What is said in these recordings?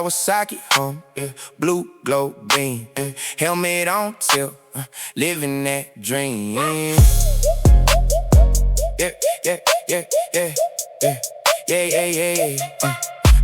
Kawasaki home, yeah. Blue glow beam, yeah. Helmet on tilt, living that dream. Yeah, yeah, yeah, yeah, yeah, yeah, yeah, yeah, yeah.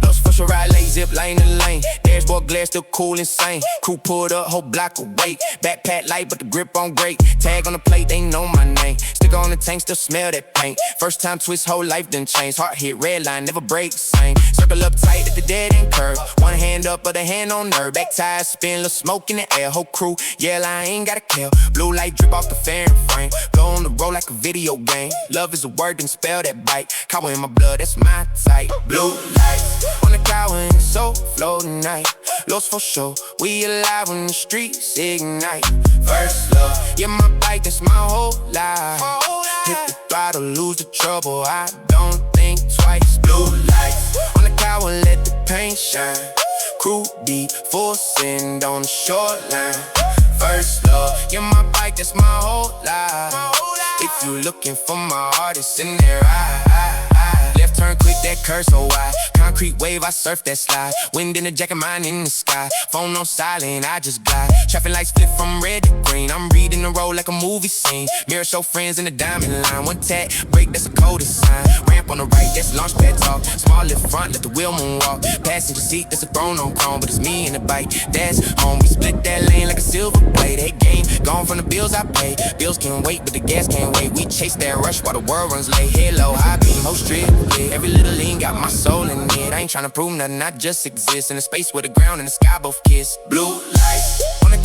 Los for ride late, zip lane to lane. Dashboard glass still cool and sane. Crew pulled up, whole block away. Backpack light, but the grip on great. Tag on the plate, they know my name. Sticker on the tank, still smell that paint. First time twist, whole life done changed. Heart hit red line, never break same. Circle up tight at the dead end curve. One hand up, other hand on nerve. Back tires spin, little smoke in the air. Whole crew, yeah, I ain't gotta care. Blue light drip off the fairing frame. Go on the road like a video game. Love is a word, then spell that bite. Cowboy in my blood, that's my type. Blue lights on the cow in the soul flow tonight. Los for sure, we alive when the streets ignite. First love, yeah, my bike, that's my whole life. Hit the throttle, lose the trouble, I don't think twice. Blue lights on the cow and let the paint shine. Crew deep, full send on the shoreline. First love, yeah, my bike, that's my whole life. If you looking for my heart, it's in there. Left turn quick, that curve so wide. Concrete wave, I surf that slide. Wind in the jacket, mine in the sky. Phone on silent, I just glide. Traffic lights flip from red to green. I'm reading the road like a movie scene. Mirror show friends in the diamond line. One tap, break, that's a coded sign. Ramp on the right, that's launch pad talk. Small lift front, let the wheel moonwalk. Passenger seat, that's a throne on chrome. But it's me and the bike, that's home. We split that lane like a silver blade. Hey game, gone from the bills I pay. Bills can wait, but the gas can't wait. We chase that rush while the world runs late. Halo, high beam, whole strip. Every little lean got my soul in it. I ain't tryna prove nothing, I just exist in a space where the ground and the sky both kiss. Blue lights on the